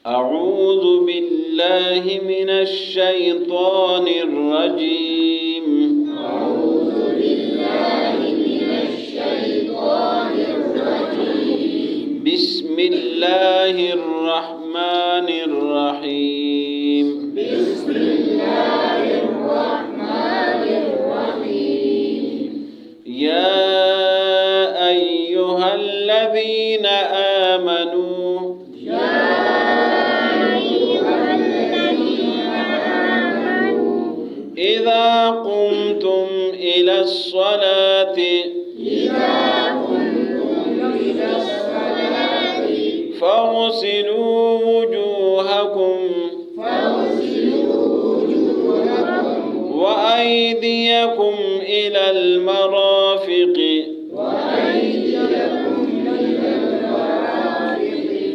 أعوذ بالله من الشيطان الرجيم. أعوذ بالله من الشيطان الرجيم. بسم الله الرحمن الرحيم. بسم الله الرحمن الرحيم. يا أيها الذين آمنوا إذا قمتم إلى الصلاة فاغسلوا وجوهكم وأيديكم إلى المرافق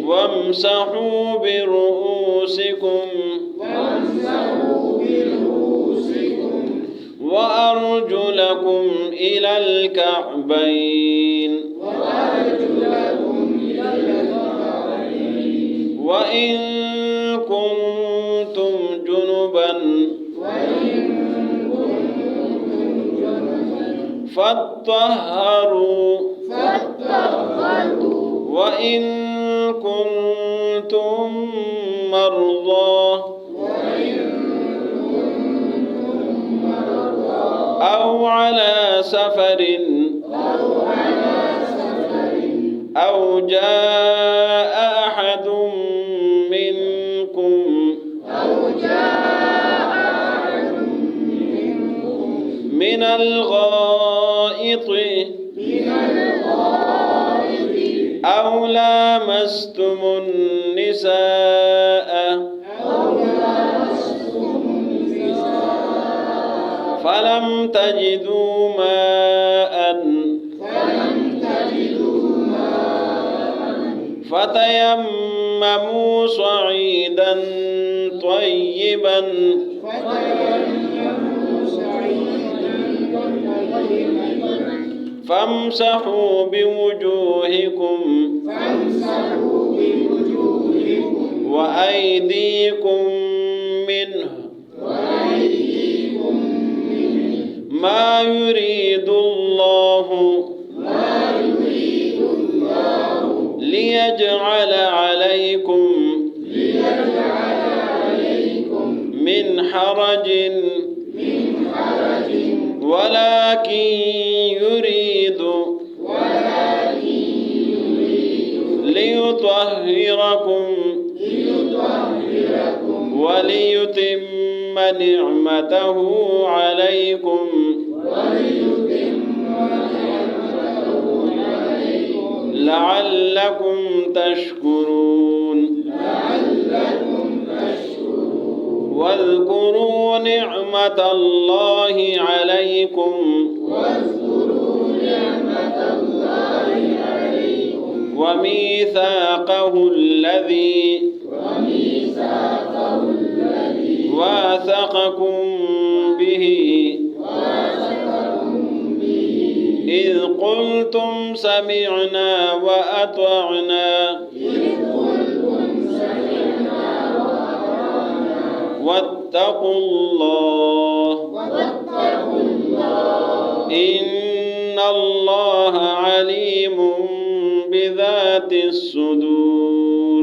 وامسحوا برؤوسكم وأرجلكم إلى الكعبين وإن كنتم جنبا فاطهروا وإن كنتم مرضى أو على سفر أو جاء أحد منكم من الغائط أو لامستم النساء فلم تجدوا ماء فتيمموا صعيدا طيبا فامسحوا بوجوهكم وأيديكم منه ما يريد الله ليجعل عليكم من حرج ولكن يريد ليطهركم وليتم نعمته عليكم لعلكم تشكرون. واذكروا نعمة الله عليكم وميثاقه الذي واثقكم به إذ قلتم سمعنا وأطعنا واتقوا الله إن الله عليم بذات الصدور.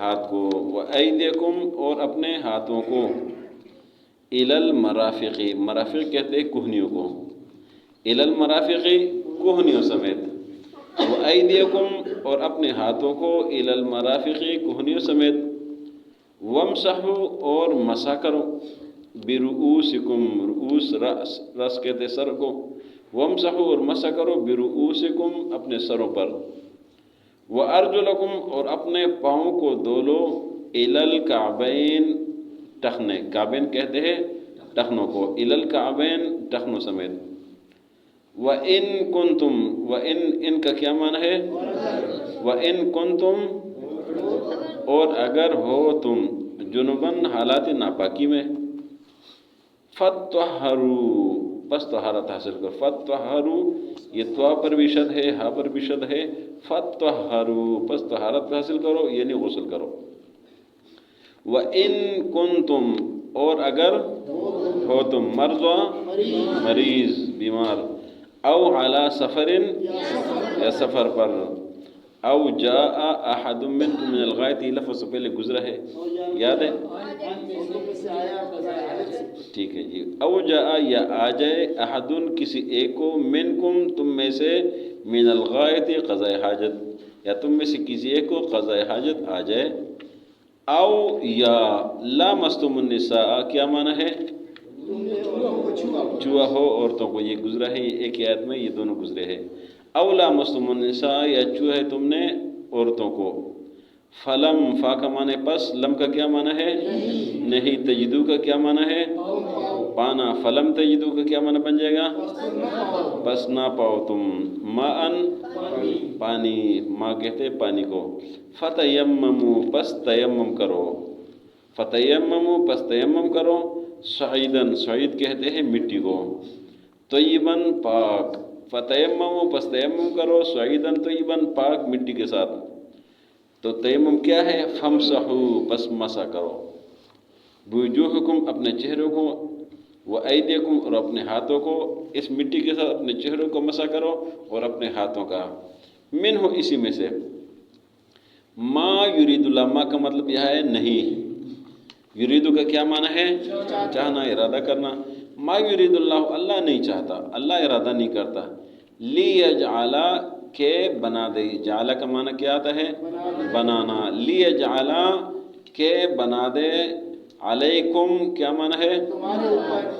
ہاتھ کو، وَأَيْدِيَكُمْ اور اپنے ہاتھوں کو، إِلَى الْمَرَافِقِ مرافق کہتے ہیں کوہنیوں کو، إِلَى الْمَرَافِقِ کوہنیوں سمیت، وَأَيْدِيَكُمْ اور اپنے ہاتھوں کو، إِلَى الْمَرَافِقِ کوہنیوں سمیت، وَامْسَحُوا اور مسح کرو، برؤوسکم رؤوس رأس کہتے سر کو، وامسحوا اور مسح کرو، برؤوسکم اپنے سروں پر، وارجلکم اور اپنے پاؤں کو دولو، الی الکعبین ٹخنے، کعبین کہتے ہیں ٹخنوں کو، الی الکعبین ٹخنوں سمیت، وَإِن كُنتم وَإِن ان کا کیا معنی ہے؟ وَإِن كُنتم اور اگر ہو تم، جنباً حالات ناپاکی میں، فَطَّهَّرُوا بس طہارت حاصل کرو، فَطَّهَّرُوا یہ توا پر بھی شد ہے، ہا پر بھی شد ہے، فَطَّهَّرُوا بس طہارت حاصل کرو یعنی غسل کرو، وَإِن كُنتم اور اگر ہو تم، مرضى مریض بیمار، او علی سفر یا سفر پر، او جاء احد منکم من الغائط یہ لفظ سے پہلے گزرا ہے یاد ہے؟ ٹھیک ہے جی، او جاء یا آ جائے، احدن کسی ایک کو، منکم تم میں سے، من الغائط قضاء حاجت یا تم میں سے کسی ایک کو قضاء حاجت آ جائے، او یا لامستم النساء کیا معنی ہے؟ چھوا ہو عورتوں کو، یہ گزرا ہے ایک آیت میں، یہ دونوں گزرے ہیں، او لامستم النساء یا چھوا ہے تم نے عورتوں کو، فلم فا کا معنی پس، لم کا کیا معنی ہے؟ نہیں، تجدو کا کیا معنی ہے؟ پانا، فلم تجدو کا کیا معنی بن جائے گا؟ بس نہ پاؤ تم، ماءً پانی، ماء کہتے ہیں پانی کو، فتیمموا پس تیمم کرو، فتیمموا پس تیمم کرو، صعیداً صعید کہتے ہیں مٹی کو، طیباً پاک، فتیمموا پس تیمم کرو، صعیداً طیباً پاک مٹی کے ساتھ، تو تیمم کیا ہے؟ فامسحوا پس مسح کرو، بوجوہکم اپنے چہروں کو، وایدیکم اور اپنے ہاتھوں کو، اس مٹی کے ساتھ اپنے چہروں کو مسح کرو اور اپنے ہاتھوں کا، منہ اسی میں سے، ما یرید اللہ، ما کا مطلب یہ ہے نہیں، یریدو کا کیا معنی ہے؟ چاہنا، ارادہ کرنا، ما یرید اللہ اللہ نہیں چاہتا، اللہ ارادہ نہیں کرتا، لیجعل کہ بنا دے، جعل کا معنی کیا آتا ہے؟ بنانا، لیجعل کہ بنا دے، علیکم کیا معنی ہے؟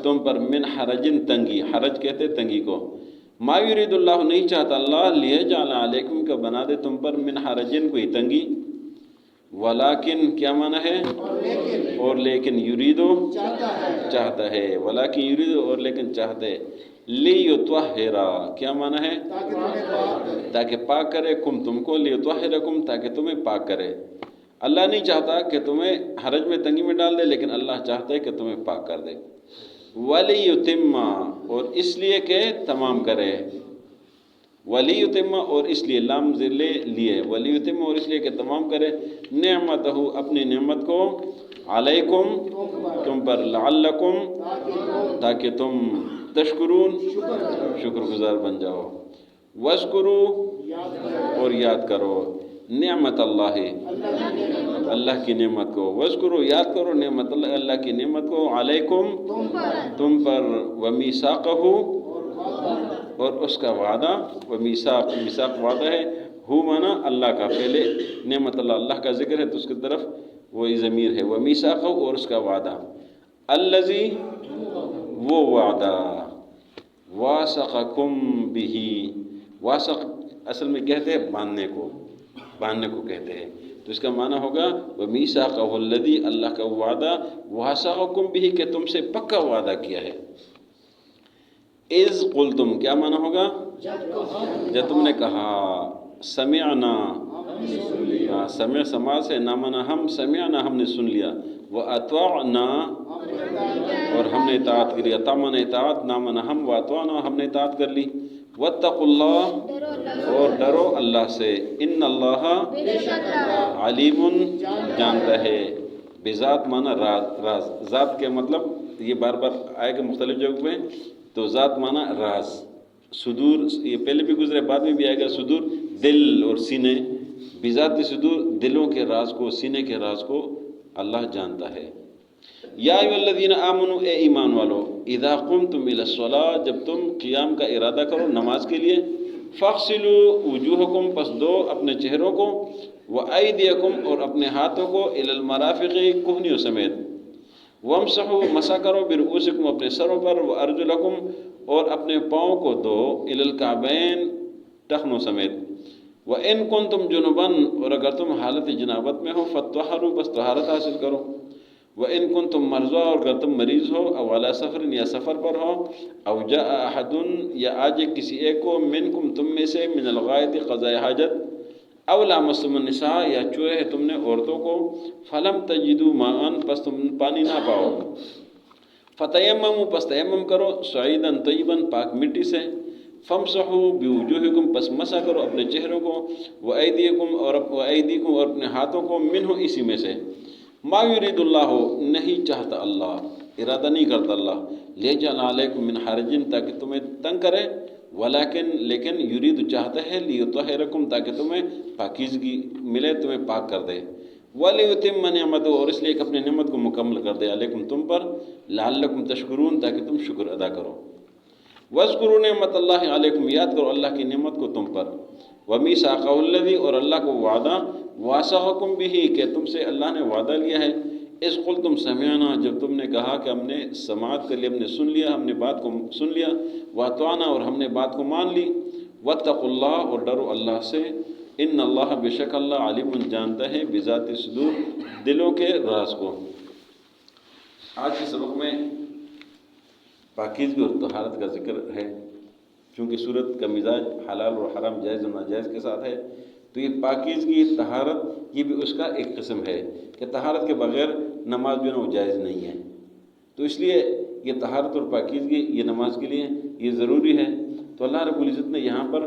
تم پر، من حرجن تنگی، حرج کہتے تنگی کو، ما یرید اللہ نہیں چاہتا اللہ، لیجعل علیکم کا بنا دے تم پر، من حرجن کوئی تنگی، ولیکن کیا معنی ہے؟ اور لیکن، یریدو چاہتا ہے، ولیکن یریدو اور لیکن چاہتا ہے، لیطہرا کیا معنی ہے؟ تاکہ پاک کرے، کم تم کو، لیطہرکم تاکہ تمہیں پاک کرے، اللہ نہیں چاہتا کہ تمہیں حرج میں تنگی میں ڈال دے، لیکن اللہ چاہتا ہے کہ تمہیں پاک کر دے، ولیتم اور اس لیے کہ تمام کرے، ولیتم اور اس لیے، لام ذلے لیے، ولیتم اور اس لیے کہ تمام کرے، نعمتہ اپنی نعمت کو، علیکم تم پر، لعلکم تاکہ تم، تشکرون شکر گزار بن جاؤ، وذکروا اور یاد کرو، نعمت اللہ اللہ کی نعمت کو، وذکروا یاد کرو، نعمت اللہ اللہ کی نعمت کو، علیکم تم پر، ومیثاقہ اور اس کا وعدہ، ومیثاق میثاق وعدہ ہے، ہو مانا اللہ کا، پہلے نعمت اللہ اللہ کا ذکر ہے تو اس کی طرف وہی ضمیر ہے، ومیثاقہ اور اس کا وعدہ، الذی وہ وعدہ، واثقکم بہ، واثق اصل میں کہتے ہیں باندھنے کو، باندھنے کو کہتے ہیں، تو اس کا معنی ہوگا ومیثاقہ الذی اللہ کا وعدہ، واثقکم بہ کہ تم سے پکا وعدہ کیا ہے، اذ قلتم کیا معنی ہوگا؟ جب تم نے کہا، سمعنا، سمع سماع سے، نامنا ہم، سمعنا ہم نے سن لیا، واطعنا اور ہم نے اطاعت کر لیا، طمعنا اطاعت، نامنا ہم، واطعنا ہم نے اطاعت کر لی، واتقوا اللہ اور ڈرو اللہ سے، ان اللہ علیم جانتا ہے، بذات معنی راز، ذات کے مطلب یہ بار بار آئے گا مختلف جگہوں میں، تو ذات معنی راز، صدور یہ پہلے بھی گزرے بعد میں بھی آئے گا، صدور دل اور سینے، بذات صدور دلوں کے راز کو، سینے کے راز کو اللہ جانتا ہے۔ یا ایھا الذین آمنوا، اے ایمان والو، اذا قمتم الی الصلاۃ، جب تم قیام کا ارادہ کرو نماز کے لیے، فاغسلوا وجوہکم، پس دو اپنے چہروں کو، وایدیکم، اور اپنے ہاتھوں کو، الی المرافق، کہنیوں سمیت، وامسحوا، مسح کرو، برؤوسکم، اپنے سروں پر، وارجلکم، اور اپنے پاؤں کو دو، الی الکعبین، ٹخنوں سمیت، وَإِن كُنتُمْ جُنُبًا، اور اگر تم حالت جنابت میں ہو، فَطَّهَّرُوا، بس طہارت حاصل کرو، وَإِن كُنتُمْ مَرْضَىٰ، اور اگر تم مریض ہو، أَوْ عَلَىٰ سَفَرٍ، یا سفر پر ہو، أَوْ جَاءَ أَحَدٌ، یا آجے کسی ایک کو، مِنْكُمْ، تم میں سے، مِنَ الْغَائِطِ، قضائے حاجت، أَوْ لَامَسْتُمُ النِّسَاءَ، یا چھوئے ہے تم نے عورتوں کو، فَلَمْ تَجِدُوا مَاءً، پس تم پانی نہ پاؤ، فَتَيَمَّمُوا، پس تیمم کرو، صعیداً طیباً، پاک مٹی سے، فَامْسَحُوا بِوُجُوهِكُمْ، پس مسح کرو اپنے چہروں کو، وَأَيْدِيكُمْ، اور اپنے ہاتھوں کو، مِنْهُ، اسی میں سے، ما یرید اللہ، نہیں چاہتا اللہ، ارادہ نہیں کرتا اللہ، لیجعل علیکم من حرج، تاکہ تمہیں تنگ کرے، لیکن یرید چاہتا ہے، لیطہرکم، تاکہ تمہیں پاکیزگی ملے، تمہیں پاک کر دے، ولیتم نعمتہ، اور اس لیے کہ اپنی نعمت کو مکمل کر دے، علیکم، تم پر، لعلکم تشکرون، تاکہ تم شکر ادا کرو، واذکروا نعمت اللہ علیکم، یاد کرو اللہ کی نعمت کو تم پر، ومیثاقہ الذی، اور اللہ کو وعدہ، واثقکم بہ، کہ تم سے اللہ نے وعدہ لیا ہے، اذ قلتم سمعنا، جب تم نے کہا کہ ہم نے سماعت کر لی، ہم نے سن لیا، ہم نے بات کو سن لیا، واطعنا، اور ہم نے بات کو مان لی، واتقوا اللہ، اور ڈرو اللہ سے، ان اللہ، بے شک اللہ، علیم، جانتا ہے، بذات صدور، دلوں کے راز کو۔ آج کے سبق میں پاکیزگی اور طہارت کا ذکر ہے، چونکہ صورت کا مزاج حلال اور حرام، جائز اور ناجائز کے ساتھ ہے، تو یہ پاکیزگی، طہارت، یہ بھی اس کا ایک قسم ہے کہ طہارت کے بغیر نماز جو ہے وہ جائز نہیں ہے، تو اس لیے یہ طہارت اور پاکیزگی یہ نماز کے لیے یہ ضروری ہے۔ تو اللہ رب العزت نے یہاں پر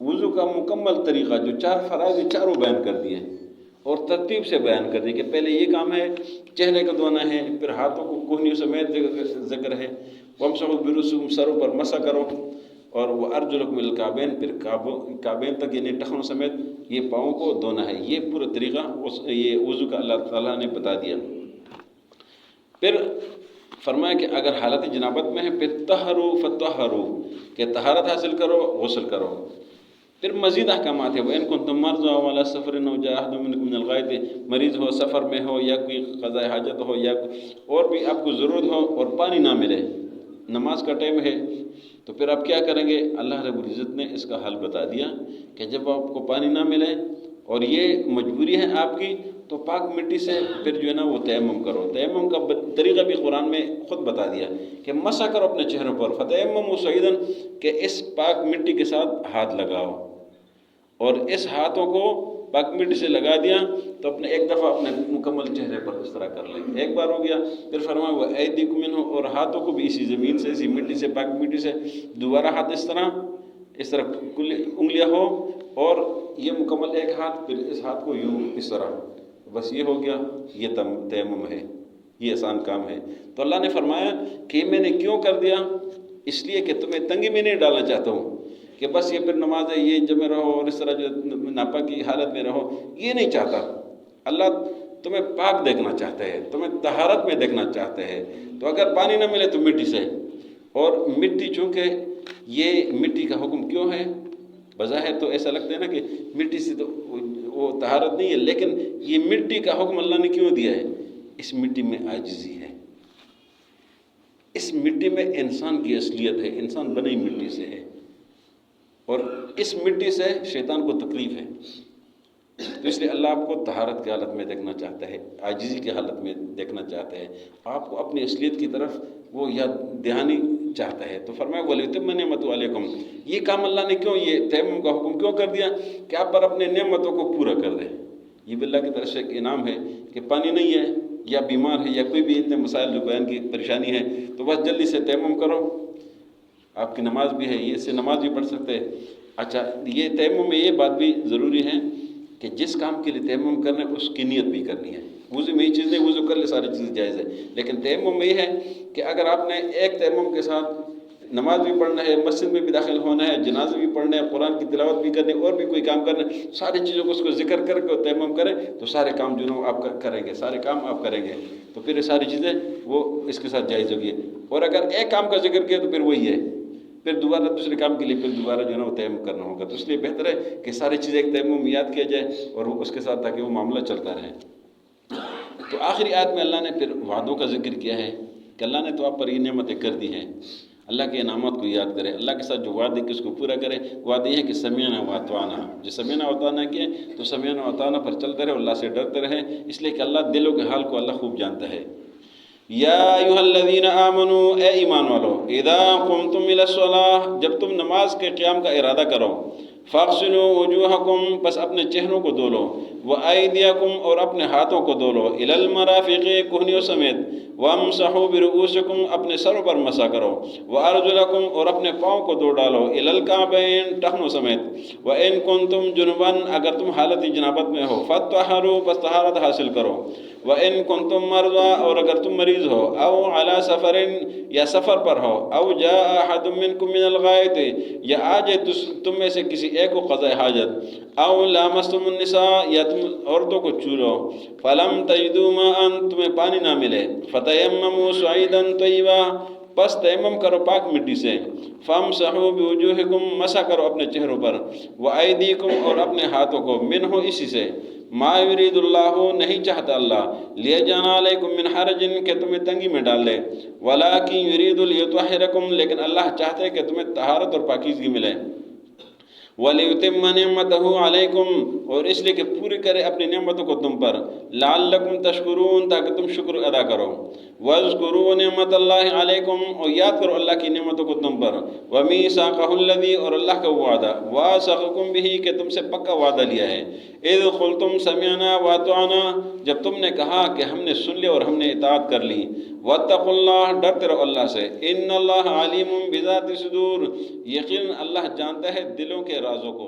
وضو کا مکمل طریقہ، جو 4 فرائض ہیں، چاروں بیان کر دیے ہیں، اور ترتیب سے بیان کر دیے کہ پہلے یہ کام ہے، چہرے کو دھونا ہے، پھر ہاتھوں کو کوہنیوں سمیت ذکر ہے، وامسحوا برؤوسکم، سروں پر مسح کرو، اور وہ ارجلکم الی الکعبین، پھر کعبین تک، یعنی ٹخنوں سمیت یہ پاؤں کو دھونا ہے، یہ پورا طریقہ یہ وضو کا اللہ تعالیٰ نے بتا دیا۔ پھر فرمایا کہ اگر حالت جنابت میں ہے، پھر طہروا فطہروا، کہ طہارت حاصل کرو، غسل کرو۔ پھر مزید احکامات ہیں، وَإِن كُنتُم مَرْضَىٰ أَوْ عَلَىٰ سَفَرٍ أَوْ جَاءَ أَحَدٌ مِّنكُم مِّنَ الْغَائِطِ، مریض ہو، سفر میں ہو، یا کوئی قضاء حاجت ہو، یا اور بھی آپ کو ضرورت ہو، اور پانی نہ ملے، نماز کا ٹائم ہے، تو پھر آپ کیا کریں گے؟ اللہ رب العزت نے اس کا حل بتا دیا کہ جب آپ کو پانی نہ ملے اور یہ مجبوری ہے آپ کی، تو پاک مٹی سے پھر جو ہے نا وہ تیمم کرو۔ تیمم کا طریقہ بھی قرآن میں خود بتا دیا کہ مسح کرو اپنے چہروں پر، فتیمموا صعیداً، کہ اس پاک مٹی کے ساتھ ہاتھ لگاؤ، اور اس ہاتھوں کو پاک مٹی سے لگا دیا تو اپنے ایک دفعہ اپنے مکمل چہرے پر اس طرح کر لیں، ایک بار ہو گیا۔ پھر فرمایا وَأَيْدِيكُم مِّنْهُ، اور ہاتھوں کو بھی اسی زمین سے، اسی مٹی سے، پاک مٹی سے، دوبارہ ہاتھ اس طرح کل انگلیاں ہو، اور یہ مکمل ایک ہاتھ، پھر اس ہاتھ کو یوں اس طرح، بس یہ ہو گیا، یہ تیمم ہے، یہ آسان کام ہے۔ تو اللہ نے فرمایا کہ میں نے کیوں کر دیا؟ اس لیے کہ تمہیں تنگی میں نہیں ڈالنا چاہتا ہوں کہ بس یہ پھر نماز ہے، یہ جمع رہو اور اس طرح جو ناپاک کی حالت میں رہو، یہ نہیں چاہتا اللہ۔ تمہیں پاک دیکھنا چاہتا ہے، تمہیں طہارت میں دیکھنا چاہتا ہے۔ تو اگر پانی نہ ملے تو مٹی سے، اور مٹی چونکہ یہ مٹی کا حکم کیوں ہے؟ بظاہر تو ایسا لگتا ہے نا کہ مٹی سے تو وہ طہارت نہیں ہے، لیکن یہ مٹی کا حکم اللہ نے کیوں دیا ہے؟ اس مٹی میں عاجزی ہے، اس مٹی میں انسان کی اصلیت ہے، انسان بنی مٹی سے ہے، اور اس مٹی سے شیطان کو تکلیف ہے، تو اس لیے اللہ آپ کو طہارت کی حالت میں دیکھنا چاہتا ہے، عاجزی کی حالت میں دیکھنا چاہتا ہے، آپ کو اپنی اصلیت کی طرف وہ یاد دہانی چاہتا ہے۔ تو فرمایا وَلِيُتِمَّ نِعْمَتَهُ عَلَيْكُمْ، یہ کام اللہ نے کیوں، یہ تیمم کا حکم کیوں کر دیا؟ کہ آپ پر اپنے نعمتوں کو پورا کر دے۔ یہ بھی اللہ کی طرف سے ایک انعام ہے کہ پانی نہیں ہے، یا بیمار ہے، یا کوئی بھی اتنے مسائل جو بیان کی پریشانی ہے، تو بس جلدی سے تیمم کرو، آپ کی نماز بھی ہے، یہ اس سے نماز بھی پڑھ سکتے ہیں۔ اچھا، یہ تیمم میں یہ بات بھی ضروری ہے کہ جس کام کے لیے تیمم کرنا ہے اس کی نیت بھی کرنی ہے۔ وضو میں یہ چیز نہیں، وضو کر لے ساری چیز جائز ہے، لیکن تیمم میں یہ ہے کہ اگر آپ نے ایک تیمم کے ساتھ نماز بھی پڑھنا ہے، مسجد میں بھی داخل ہونا ہے، جنازے بھی پڑھنا ہے، قرآن کی تلاوت بھی کرنی، اور بھی کوئی کام کرنا ہے، ساری چیزوں کو اس کو ذکر کر کے تیمم کریں تو سارے کام جو ہے آپ کریں گے، سارے کام آپ کریں گے، تو پھر یہ ساری چیزیں وہ اس کے ساتھ جائز ہوگی۔ اور اگر ایک کام کا ذکر کیا تو پھر وہی ہے، پھر دوبارہ دوسرے کام کے لیے پھر دوبارہ جو ہے نا وہ تیمم کرنا ہوگا، تو اس لیے بہتر ہے کہ ساری چیزیں ایک تیمم یاد کیا جائے اور وہ اس کے ساتھ تاکہ وہ معاملہ چلتا رہے۔ تو آخری آیت میں اللہ نے پھر وعدوں کا ذکر کیا ہے کہ اللہ نے تو آپ پر یہ نعمتیں کر دی ہیں، اللہ کے انعامات کو یاد کرے، اللہ کے ساتھ جو وعدے کہ اس کو پورا کرے۔ وعدے ہے کہ سمعنا واطعنا، جو سمعنا واطعنا کیے تو سمعنا واطعنا پر چلتے رہے، اللہ سے ڈرتے رہے، اس لیے کہ اللہ دلوں کے حال کو اللہ خوب جانتا ہے۔ یا ایھا الذین آمنوا، اے ایمان والو، اذا قمتم الی الصلاۃ، جب تم نماز کے قیام کا ارادہ کرو، فاغسلوا وجوہکم، بس اپنے چہروں کو دھو لو، وایدیکم، اور اپنے ہاتھوں کو دھو لو، الی المرافق، کوہنیوں سمیت، وامسحوا برؤوسکم، اپنے سروں پر مسح کرو، وارجلکم، اور اپنے پاؤں کو دھو ڈالو، الی الکعبین، ٹخنوں سمیت، وان کنتم جنبا، اگر تم حالت جنابت میں ہو، فطہروا، بس طہارت حاصل کرو، وان کنتم مرضی، اور اگر تم مریض ہو، او علی سفر، یا سفر پر ہو، او جاء احد منکم من الغائط، یا آ جائے تم میں سے کسی ایک کو قضاء حاجت، او لامستم النساء، یا تم عورتوں کو چھو لو، فلم تجدوا ماء، تمہیں پانی نہ ملے، فتیمموا صعیدا طیبا، پس تیمم کرو پاک مٹی سے، فامسحوا بوجوہکم، مسح کرو اپنے چہروں پر، وایدیکم، اور اپنے ہاتھوں کو، منہ، اسی سے، ما یرید اللہ، نہیں چاہتا اللہ، لیجعل علیکم من حرج، کہ تمہیں تنگی میں ڈال دے، ولکن یرید لیطہرکم، لیکن اللہ چاہتے ہے کہ تمہیں طہارت اور پاکیزگی ملے، وَلِيُتِمَّ نِعْمَتَهُ عَلَيْكُمْ، اور اس لیے کہ پوری کرے اپنی نعمتوں کو تم پر، لَعَلَّكُمْ تَشْكُرُونَ، تاکہ تم شکر ادا کرو، وَاذْكُرُوا نِعْمَتَ اللَّهِ عَلَيْكُمْ، اور یاد کرو اللہ کی نعمتوں کو تم پر، وَمِيثَاقَهُ الَّذِي، اور اللہ کا وعدہ، وَاثَقَكُم بِهِ، کہ تم سے پکا وعدہ لیا ہے، اِذْ قُلْتُمْ سَمِعْنَا وَأَطَعْنَا، جب تم نے کہا کہ ہم نے سن لی اور ہم نے اطاعت کر لی، وَاتَّقُوا اللَّهَ، ڈرتے رہو اللہ سے، إِنَّ اللَّهَ عَلِيمٌ بِذَاتِ الصُّدُورِ، یقیناً اللہ جانتا ہے دلوں کے رازوں کو۔